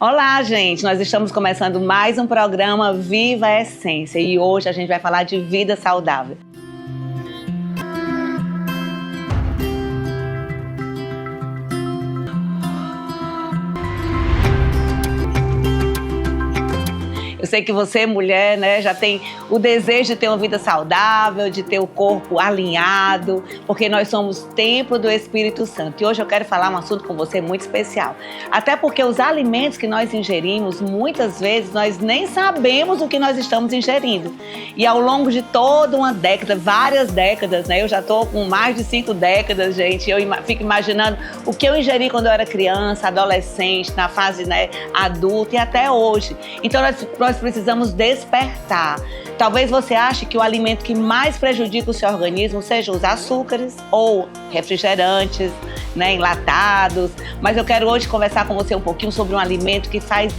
Olá, gente! Nós estamos começando mais um programa Viva a Essência e hoje a gente vai falar de vida saudável. Eu sei que você, mulher, né, já tem o desejo de ter uma vida saudável, de ter o corpo alinhado, porque nós somos templo do Espírito Santo. E hoje eu quero falar um assunto com você muito especial. Até porque os alimentos que nós ingerimos, muitas vezes nós nem sabemos o que nós estamos ingerindo. E ao longo de toda uma década, várias décadas, né, eu já estou com mais de 5 décadas, gente, eu fico imaginando o que eu ingeri quando eu era criança, adolescente, na fase, né, adulta e até hoje. Então nós precisamos despertar. Talvez você ache que o alimento que mais prejudica o seu organismo seja os açúcares ou refrigerantes, né, enlatados. Mas eu quero hoje conversar com você um pouquinho sobre um alimento que traz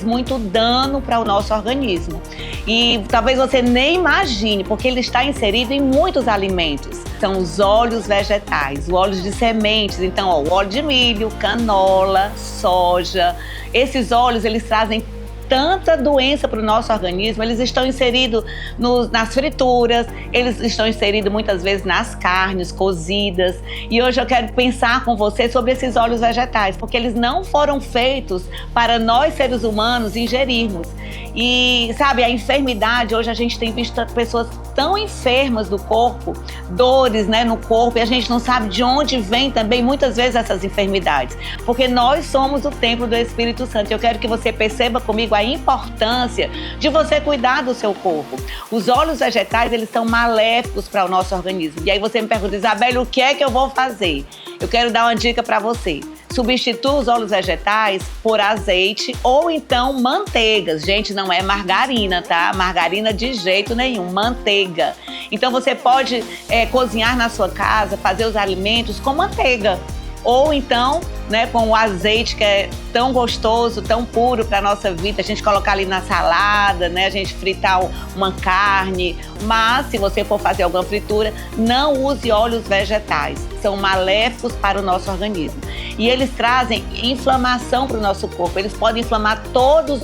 muito dano para o nosso organismo. E talvez você nem imagine, porque ele está inserido em muitos alimentos. São os óleos vegetais, os óleos de sementes. Então, o óleo de milho, canola, soja. Esses óleos, eles trazem tanta doença para o nosso organismo. Eles estão inseridos nas frituras, eles estão inseridos muitas vezes nas carnes cozidas. E hoje eu quero pensar com você sobre esses óleos vegetais, porque eles não foram feitos para nós seres humanos ingerirmos. E sabe, a enfermidade, hoje a gente tem visto pessoas tão enfermas do corpo, dores, né, no corpo, e a gente não sabe de onde vem também muitas vezes essas enfermidades, porque nós somos o templo do Espírito Santo. Eu quero que você perceba comigo a importância de você cuidar do seu corpo. Os óleos vegetais, eles são maléficos para o nosso organismo. E aí você me pergunta: Isabelle, o que é que eu vou fazer? Eu quero dar uma dica para você. Substitua os óleos vegetais por azeite ou então manteigas. Gente, não é margarina, tá? Margarina de jeito nenhum, manteiga. Então você pode cozinhar na sua casa, fazer os alimentos com manteiga. Ou então, né, com o azeite que é tão gostoso, tão puro para a nossa vida, a gente colocar ali na salada, né, a gente fritar uma carne. Mas se você for fazer alguma fritura, não use óleos vegetais, são maléficos para o nosso organismo. E eles trazem inflamação para o nosso corpo, eles podem inflamar todos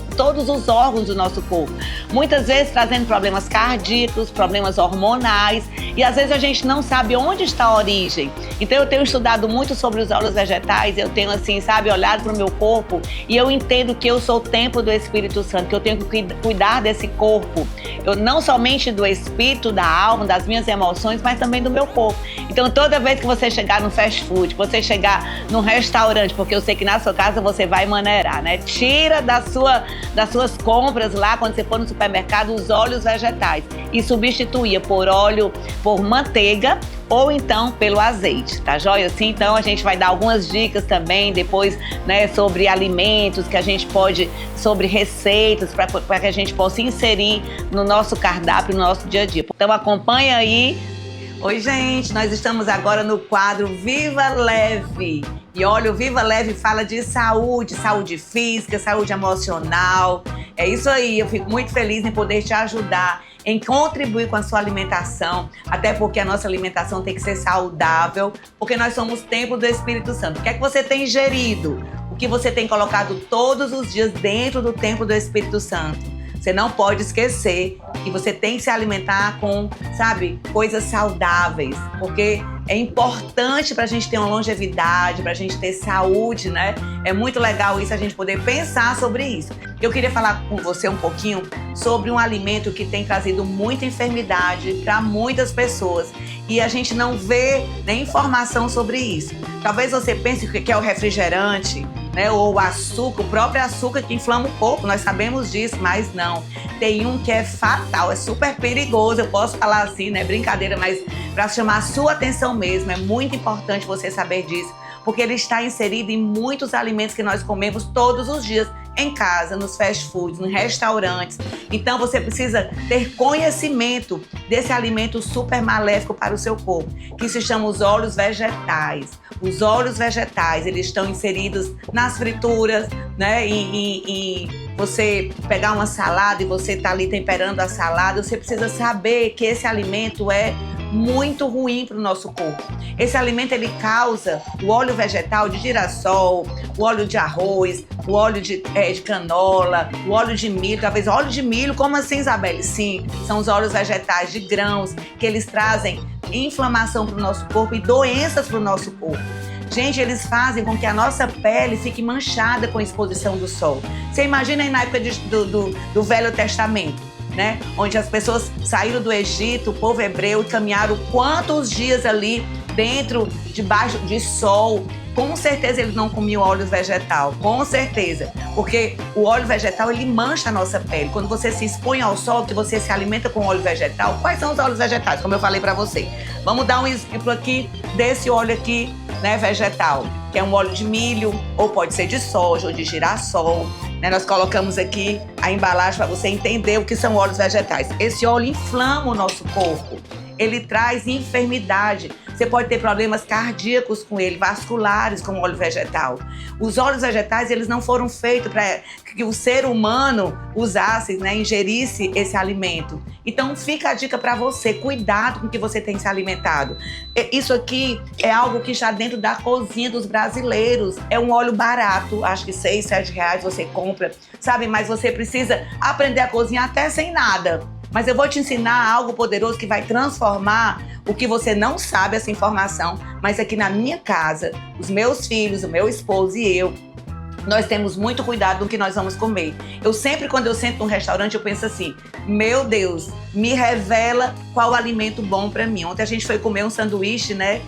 os órgãos do nosso corpo. Muitas vezes trazendo problemas cardíacos, problemas hormonais, e às vezes a gente não sabe onde está a origem. Então eu tenho estudado muito sobre os óleos vegetais, eu tenho assim, sabe, olhado para o meu corpo e eu entendo que eu sou o templo do Espírito Santo, que eu tenho que cuidar desse corpo. Eu não somente do espírito, da alma, das minhas emoções, mas também do meu corpo. Então toda vez que você chegar no fast food, que você chegar num restaurante, porque eu sei que na sua casa você vai maneirar, né? Tira das suas compras lá, quando você for no supermercado, os óleos vegetais e substituía por manteiga ou então pelo azeite, tá joia? Assim, então a gente vai dar algumas dicas também depois, né, sobre alimentos que a gente pode, sobre receitas para que a gente possa inserir no nosso cardápio, no nosso dia a dia. Então acompanha aí. Oi, gente, nós estamos agora no quadro Viva Leve. E olha, o Viva Leve fala de saúde física, saúde emocional. É isso aí, eu fico muito feliz em poder te ajudar, em contribuir com a sua alimentação, até porque a nossa alimentação tem que ser saudável, porque nós somos templo do Espírito Santo. O que é que você tem ingerido? O que você tem colocado todos os dias dentro do templo do Espírito Santo? Você não pode esquecer que você tem que se alimentar com, sabe, coisas saudáveis, porque é importante para a gente ter uma longevidade, para a gente ter saúde, né? É muito legal isso, a gente poder pensar sobre isso. Eu queria falar com você um pouquinho sobre um alimento que tem trazido muita enfermidade para muitas pessoas e a gente não vê nem informação sobre isso. Talvez você pense que é o refrigerante, né, ou o açúcar, o próprio açúcar que inflama o corpo, nós sabemos disso, mas não. Tem um que é fatal, é super perigoso, eu posso falar assim, né, brincadeira, mas para chamar a sua atenção mesmo, é muito importante você saber disso, porque ele está inserido em muitos alimentos que nós comemos todos os dias, em casa, nos fast foods, nos restaurantes. Então você precisa ter conhecimento desse alimento super maléfico para o seu corpo, que se chama os óleos vegetais. Os óleos vegetais, eles estão inseridos nas frituras, né? E você pegar uma salada e você tá ali temperando a salada, você precisa saber que esse alimento é muito ruim para o nosso corpo. Esse alimento, ele causa o óleo vegetal de girassol, o óleo de arroz, o óleo de canola, o óleo de milho. Talvez óleo de milho, como assim, Isabelle? Sim, são os óleos vegetais de grãos, que eles trazem inflamação para o nosso corpo e doenças para o nosso corpo. Gente, eles fazem com que a nossa pele fique manchada com a exposição do sol. Você imagina aí na época do Velho Testamento, né? Onde as pessoas saíram do Egito, o povo hebreu, e caminharam quantos dias ali debaixo de sol. Com certeza eles não comiam óleo vegetal, com certeza. Porque o óleo vegetal, ele mancha a nossa pele. Quando você se expõe ao sol, que você se alimenta com óleo vegetal, quais são os óleos vegetais? Como eu falei pra você. Vamos dar um exemplo aqui desse óleo aqui, né, vegetal, que é um óleo de milho, ou pode ser de soja, ou de girassol. Né, nós colocamos aqui a embalagem para você entender o que são óleos vegetais. Esse óleo inflama o nosso corpo. Ele traz enfermidade. Você pode ter problemas cardíacos com ele, vasculares com o óleo vegetal. Os óleos vegetais, eles não foram feitos para que o ser humano usasse, né, ingerisse esse alimento. Então fica a dica para você, cuidado com o que você tem se alimentado. Isso aqui é algo que está dentro da cozinha dos brasileiros. É um óleo barato, acho que 6, 7 reais você compra, sabe? Mas você precisa aprender a cozinhar até sem nada. Mas eu vou te ensinar algo poderoso que vai transformar o que você não sabe, essa informação. Mas aqui na minha casa, os meus filhos, o meu esposo e eu, nós temos muito cuidado no que nós vamos comer. Eu sempre, quando eu sento num restaurante, eu penso assim, meu Deus, me revela qual alimento bom pra mim. Ontem a gente foi comer um sanduíche, né?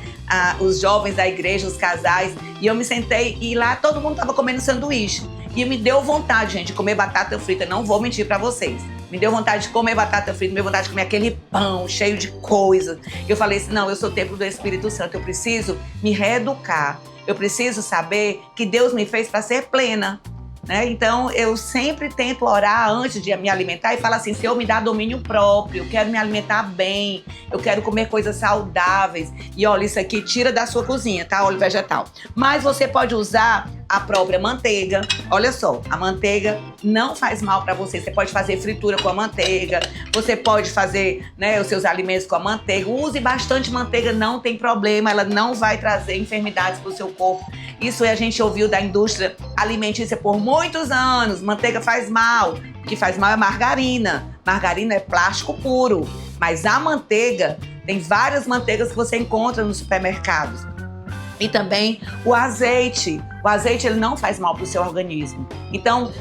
Os jovens da igreja, os casais, e eu me sentei e lá todo mundo tava comendo sanduíche. E me deu vontade, gente, de comer batata frita. Não vou mentir pra vocês. Me deu vontade de comer batata frita, me deu vontade de comer aquele pão cheio de coisas. Eu falei assim, não, eu sou templo do Espírito Santo, eu preciso me reeducar. Eu preciso saber que Deus me fez para ser plena, né? Então, eu sempre tento orar antes de me alimentar e falar assim, Senhor, me dá domínio próprio, eu quero me alimentar bem, eu quero comer coisas saudáveis. E olha, isso aqui tira da sua cozinha, tá? Óleo vegetal. Mas você pode usar a própria manteiga. Olha só, a manteiga não faz mal para você. Você pode fazer fritura com a manteiga, você pode fazer, né, os seus alimentos com a manteiga. Use bastante manteiga, não tem problema, ela não vai trazer enfermidades para o seu corpo. Isso a gente ouviu da indústria alimentícia por muitos anos. Manteiga faz mal. O que faz mal é margarina. Margarina é plástico puro. Mas a manteiga, tem várias manteigas que você encontra nos supermercados. E também o azeite. O azeite, ele não faz mal para o seu organismo. Então,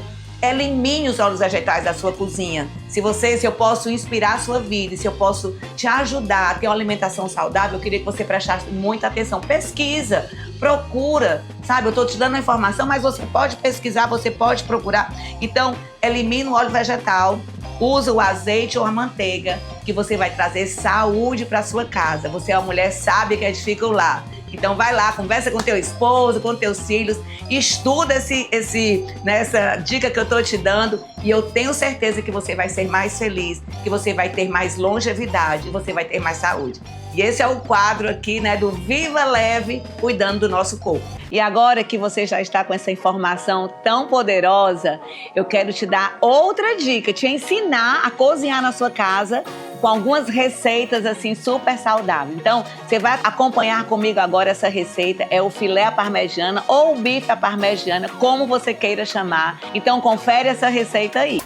elimine os óleos vegetais da sua cozinha. Se eu posso inspirar a sua vida, se eu posso te ajudar a ter uma alimentação saudável, eu queria que você prestasse muita atenção. Pesquisa, procura, sabe? Eu estou te dando a informação, mas você pode pesquisar, você pode procurar. Então, elimina o óleo vegetal, usa o azeite ou a manteiga, que você vai trazer saúde para sua casa. Você é uma mulher sábia que edifica o lar. Então vai lá, conversa com teu esposo, com teus filhos, estuda essa dica que eu tô te dando e eu tenho certeza que você vai ser mais feliz, que você vai ter mais longevidade, você vai ter mais saúde. E esse é o quadro aqui, né, do Viva Leve, cuidando do nosso corpo. E agora que você já está com essa informação tão poderosa, eu quero te dar outra dica, te ensinar a cozinhar na sua casa com algumas receitas assim super saudáveis. Então, você vai acompanhar comigo agora essa receita, é o filé à parmegiana ou o bife à parmegiana, como você queira chamar. Então, confere essa receita aí.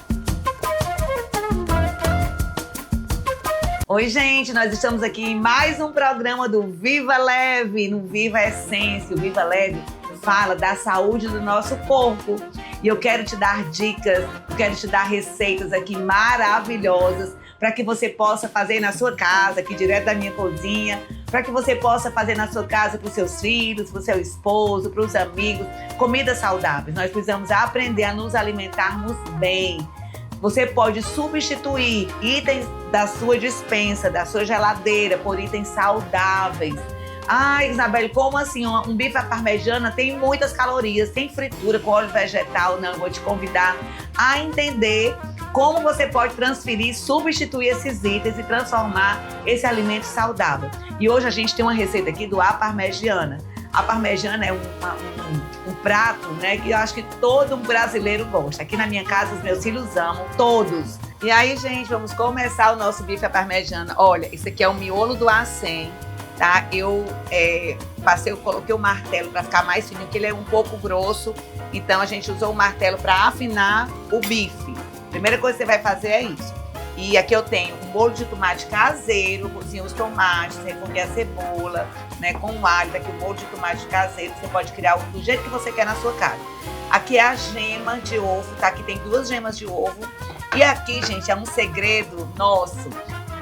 Oi, gente, nós estamos aqui em mais um programa do Viva Leve, no Viva Essência. O Viva Leve fala da saúde do nosso corpo. E eu quero te dar dicas, eu quero te dar receitas aqui maravilhosas para que você possa fazer na sua casa, aqui direto da minha cozinha, para que você possa fazer na sua casa para os seus filhos, para o seu esposo, para os amigos, comidas saudáveis. Nós precisamos aprender a nos alimentarmos bem. Você pode substituir itens da sua despensa, da sua geladeira, por itens saudáveis. Ai, Isabelle, como assim? Um bife à parmegiana tem muitas calorias, tem fritura com óleo vegetal. Não, eu vou te convidar a entender como você pode transferir, substituir esses itens e transformar esse alimento saudável. E hoje a gente tem uma receita aqui do à parmegiana. A parmegiana é um prato, né, que eu acho que todo brasileiro gosta. Aqui na minha casa, os meus filhos amam, todos. E aí, gente, vamos começar o nosso bife à parmegiana. Olha, esse aqui é o miolo do acém, tá? Eu coloquei o martelo para ficar mais fininho, porque ele é um pouco grosso. Então, a gente usou o martelo para afinar o bife. Primeira coisa que você vai fazer é isso. E aqui eu tenho um molho de tomate caseiro, cozinho os tomates, refoguei a cebola, né, com o alho. Aqui o molho de tomate caseiro, você pode criar do jeito que você quer na sua casa. Aqui é a gema de ovo, tá? Aqui tem 2 gemas de ovo. E aqui, gente, é um segredo nosso.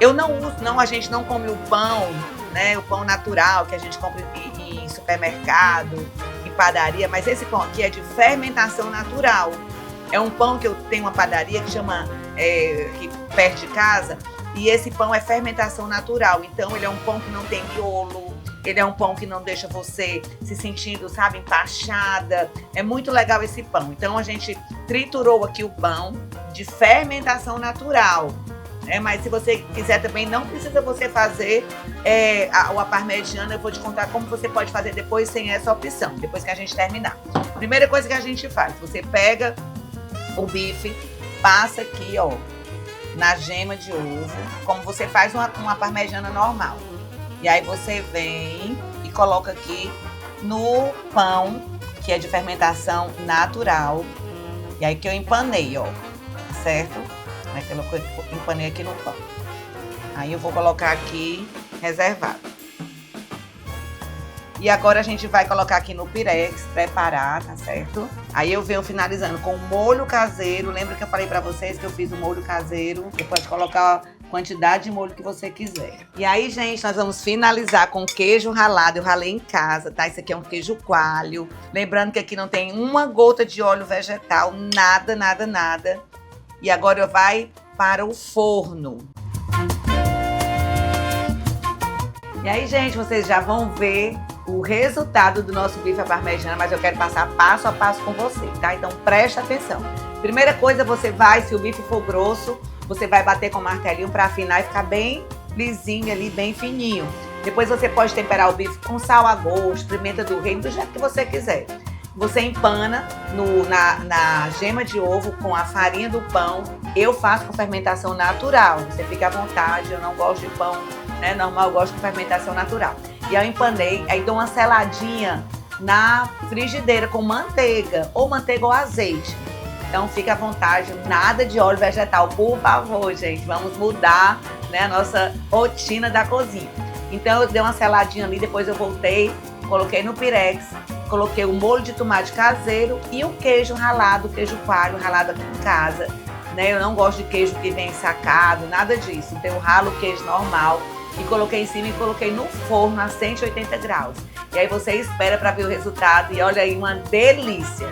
Eu não uso, a gente não come o pão, né, o pão natural que a gente compra em supermercado, em padaria, mas esse pão aqui é de fermentação natural. É um pão que eu tenho uma padaria que chama, aqui perto de casa, e esse pão é fermentação natural. Então, ele é um pão que não tem miolo, ele é um pão que não deixa você se sentindo, sabe, empachada. É muito legal esse pão. Então, a gente triturou aqui o pão de fermentação natural. Mas se você quiser também, não precisa você fazer a parmegiana. Eu vou te contar como você pode fazer depois sem essa opção, depois que a gente terminar. Primeira coisa que a gente faz, você pega o bife, passa aqui, ó, na gema de ovo, como você faz uma parmegiana normal. E aí você vem e coloca aqui no pão, que é de fermentação natural. E aí que eu empanei, ó, certo? Eu empanei aqui no pão. Aí eu vou colocar aqui reservado. E agora a gente vai colocar aqui no pirex, preparar, tá certo? Aí eu venho finalizando com molho caseiro. Lembra que eu falei pra vocês que eu fiz o molho caseiro? Você pode colocar a quantidade de molho que você quiser. E aí, gente, nós vamos finalizar com queijo ralado. Eu ralei em casa, tá? Esse aqui é um queijo coalho. Lembrando que aqui não tem uma gota de óleo vegetal, nada, nada, nada. E agora vai para o forno. E aí, gente, vocês já vão ver o resultado do nosso bife à parmegiana, mas eu quero passar passo a passo com você, tá? Então preste atenção. Primeira coisa, se o bife for grosso, você vai bater com o martelinho para afinar e ficar bem lisinho ali, bem fininho. Depois você pode temperar o bife com sal a gosto, pimenta do reino, do jeito que você quiser. Você empana na gema de ovo com a farinha do pão. Eu faço com fermentação natural. Você fica à vontade, eu não gosto de pão, né, normal, eu gosto com fermentação natural. E eu empanei, aí dou uma seladinha na frigideira com manteiga ou azeite. Então fica à vontade, nada de óleo vegetal, por favor, gente. Vamos mudar, né, a nossa rotina da cozinha. Então eu dei uma seladinha ali, depois eu voltei, coloquei no pirex, coloquei o molho de tomate caseiro e o queijo ralado, o queijo coalho ralado aqui em casa. Né? Eu não gosto de queijo que vem sacado, nada disso. Então eu ralo o queijo normal e coloquei em cima e coloquei no forno a 180 graus. E aí você espera para ver o resultado e olha aí, uma delícia!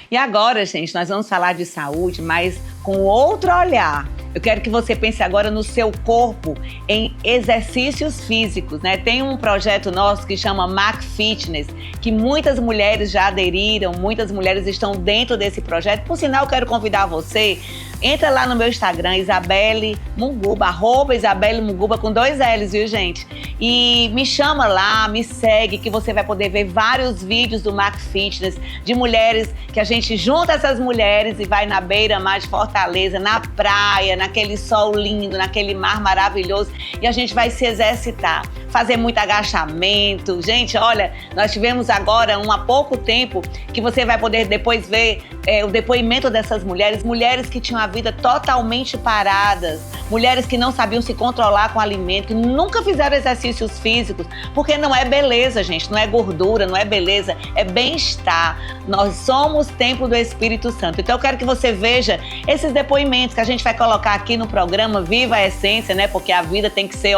E agora, gente, nós vamos falar de saúde, mas com outro olhar. Eu quero que você pense agora no seu corpo, em exercícios físicos, né? Tem um projeto nosso que chama Mac Fitness, que muitas mulheres já aderiram, muitas mulheres estão dentro desse projeto. Por sinal, eu quero convidar você, entra lá no meu Instagram, Isabelle Munguba, @IsabelleMunguba com 2 L's, viu, gente? E me chama lá, me segue, que você vai poder ver vários vídeos do Mac Fitness, de mulheres, que a gente junta essas mulheres e vai na beira-mar de Fortaleza, na praia, naquele sol lindo, naquele mar maravilhoso, e a gente vai se exercitar, fazer muito agachamento. Gente, olha, nós tivemos agora, há pouco tempo, que você vai poder depois ver o depoimento dessas mulheres que tinham a vida totalmente paradas, mulheres que não sabiam se controlar com o alimento, que nunca fizeram exercícios físicos, porque não é beleza, gente, não é gordura, não é beleza, é bem-estar. Nós somos templo do Espírito Santo. Então eu quero que você veja esses depoimentos que a gente vai colocar aqui no programa Viva a Essência, né? Porque a vida tem que ser,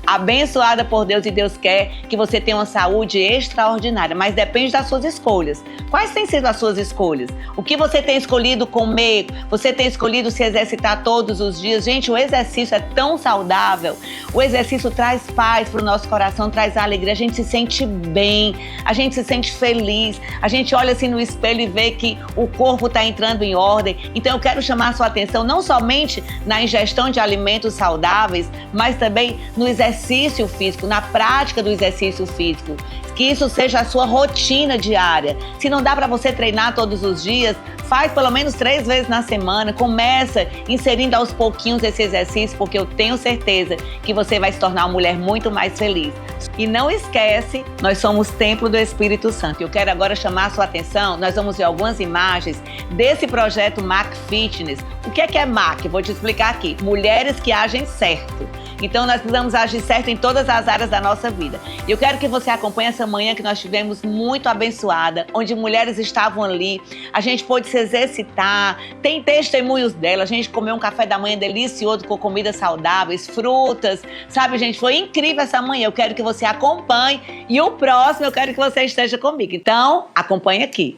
abençoada por Deus, e Deus quer que você tenha uma saúde extraordinária, mas depende das suas escolhas. Quais têm sido as suas escolhas? O que você tem escolhido comer? Você tem escolhido escolhido se exercitar todos os dias. Gente, o exercício é tão saudável. O exercício traz paz para o nosso coração, traz alegria. A gente se sente bem, a gente se sente feliz. A gente olha assim no espelho e vê que o corpo está entrando em ordem. Então eu quero chamar a sua atenção não somente na ingestão de alimentos saudáveis, mas também no exercício físico, na prática do exercício físico. Que isso seja a sua rotina diária. Se não dá para você treinar todos os dias, faz pelo menos 3 vezes na semana. Começa inserindo aos pouquinhos esse exercício, porque eu tenho certeza que você vai se tornar uma mulher muito mais feliz. E não esquece, nós somos templo do Espírito Santo. Eu quero agora chamar a sua atenção, nós vamos ver algumas imagens desse projeto MAC Fitness. O que é MAC? Vou te explicar aqui. Mulheres que agem certo. Então nós precisamos agir certo em todas as áreas da nossa vida. E eu quero que você acompanhe essa manhã que nós tivemos muito abençoada, onde mulheres estavam ali, a gente pôde se exercitar, tem testemunhos dela, a gente comeu um café da manhã delicioso com comidas saudáveis, frutas, sabe, gente, foi incrível essa manhã. Eu quero que você acompanhe e o próximo eu quero que você esteja comigo. Então, acompanhe aqui.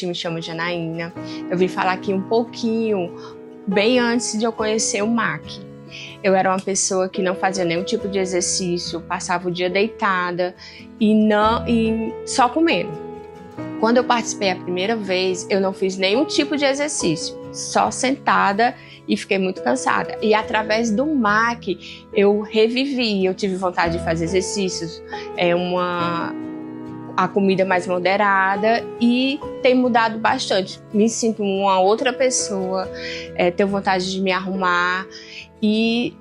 Me chamo Janaína. Eu vim falar aqui um pouquinho, bem antes de eu conhecer o MAC. Eu era uma pessoa que não fazia nenhum tipo de exercício, passava o dia deitada e só comendo. Quando eu participei a primeira vez, eu não fiz nenhum tipo de exercício, só sentada e fiquei muito cansada. E através do MAC, eu revivi, eu tive vontade de fazer exercícios, a comida mais moderada e tem mudado bastante. Me sinto uma outra pessoa, tenho vontade de me arrumar e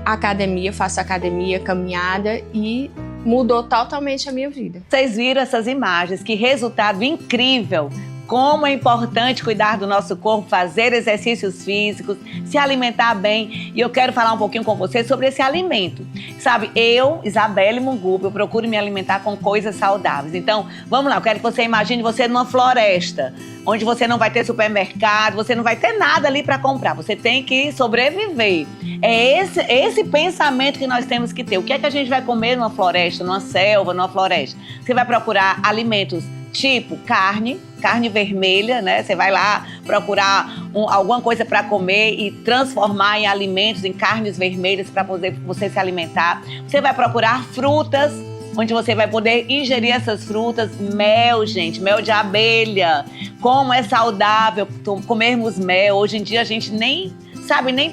academia, faço academia, caminhada e mudou totalmente a minha vida. Vocês viram essas imagens, que resultado incrível! Como é importante cuidar do nosso corpo, fazer exercícios físicos, se alimentar bem. E eu quero falar um pouquinho com você sobre esse alimento. Sabe, eu, Isabelle Mungupe, eu procuro me alimentar com coisas saudáveis. Então, vamos lá, eu quero que você imagine você numa floresta, onde você não vai ter supermercado, você não vai ter nada ali para comprar. Você tem que sobreviver. É esse pensamento que nós temos que ter. O que é que a gente vai comer numa floresta, numa selva, numa floresta? Você vai procurar alimentos tipo carne vermelha, né? Você vai lá procurar alguma coisa para comer e transformar em alimentos, em carnes vermelhas para poder você se alimentar. Você vai procurar frutas, onde você vai poder ingerir essas frutas. Mel, gente, mel de abelha. Como é saudável comermos mel. Hoje em dia a gente nem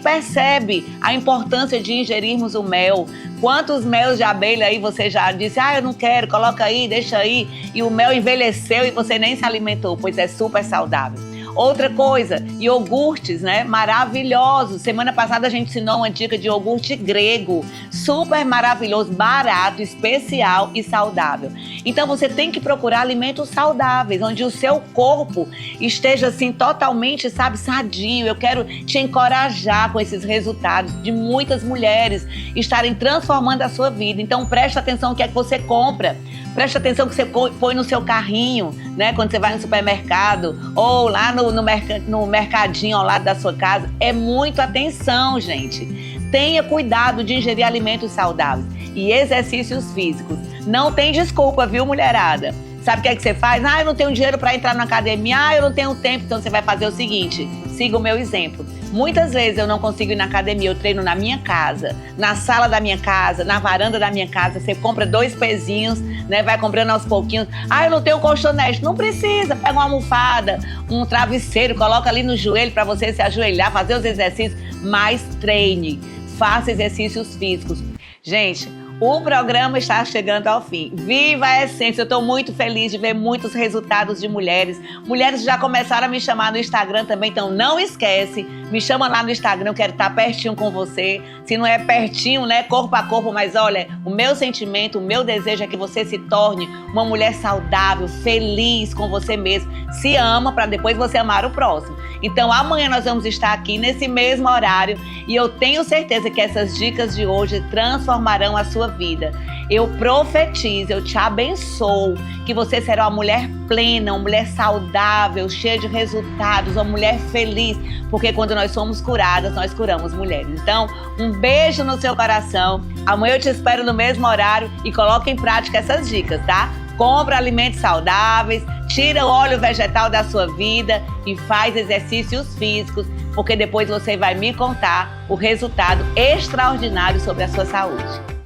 percebe a importância de ingerirmos o mel. Quantos mel de abelha aí você já disse, eu não quero, coloca aí, deixa aí, e o mel envelheceu e você nem se alimentou, pois é super saudável. Outra coisa, iogurtes, né? Maravilhosos. Semana passada a gente ensinou uma dica de iogurte grego. Super maravilhoso, barato, especial e saudável. Então você tem que procurar alimentos saudáveis, onde o seu corpo esteja assim totalmente, sadio. Eu quero te encorajar com esses resultados de muitas mulheres estarem transformando a sua vida. Então preste atenção no que é que você compra. Preste atenção que você põe no seu carrinho, né? Quando você vai no supermercado ou lá no mercadinho ao lado da sua casa. É muito atenção, gente. Tenha cuidado de ingerir alimentos saudáveis e exercícios físicos. Não tem desculpa, viu, mulherada? Sabe o que é que você faz? Eu não tenho dinheiro para entrar na academia. Eu não tenho tempo. Então você vai fazer o seguinte, siga o meu exemplo. Muitas vezes eu não consigo ir na academia, eu treino na minha casa, na sala da minha casa, na varanda da minha casa. Você compra 2 pezinhos, né? Vai comprando aos pouquinhos. Eu não tenho colchonete. Não precisa. Pega uma almofada, um travesseiro, coloca ali no joelho para você se ajoelhar, fazer os exercícios, mas treine. Faça exercícios físicos. Gente, o programa está chegando ao fim. Viva a essência! Eu estou muito feliz de ver muitos resultados de mulheres. Mulheres já começaram a me chamar no Instagram também, então não esquece. Me chama lá no Instagram, eu quero estar pertinho com você. Se não é pertinho, né, corpo a corpo, mas olha, o meu sentimento, o meu desejo é que você se torne uma mulher saudável, feliz com você mesmo. Se ama para depois você amar o próximo. Então amanhã nós vamos estar aqui nesse mesmo horário e eu tenho certeza que essas dicas de hoje transformarão a sua vida. Eu profetizo, eu te abençoo, que você será uma mulher plena, uma mulher saudável, cheia de resultados, uma mulher feliz, porque quando nós somos curadas, nós curamos mulheres. Então, um beijo no seu coração. Amanhã eu te espero no mesmo horário e coloque em prática essas dicas, tá? Compra alimentos saudáveis, tira o óleo vegetal da sua vida e faz exercícios físicos, porque depois você vai me contar o resultado extraordinário sobre a sua saúde.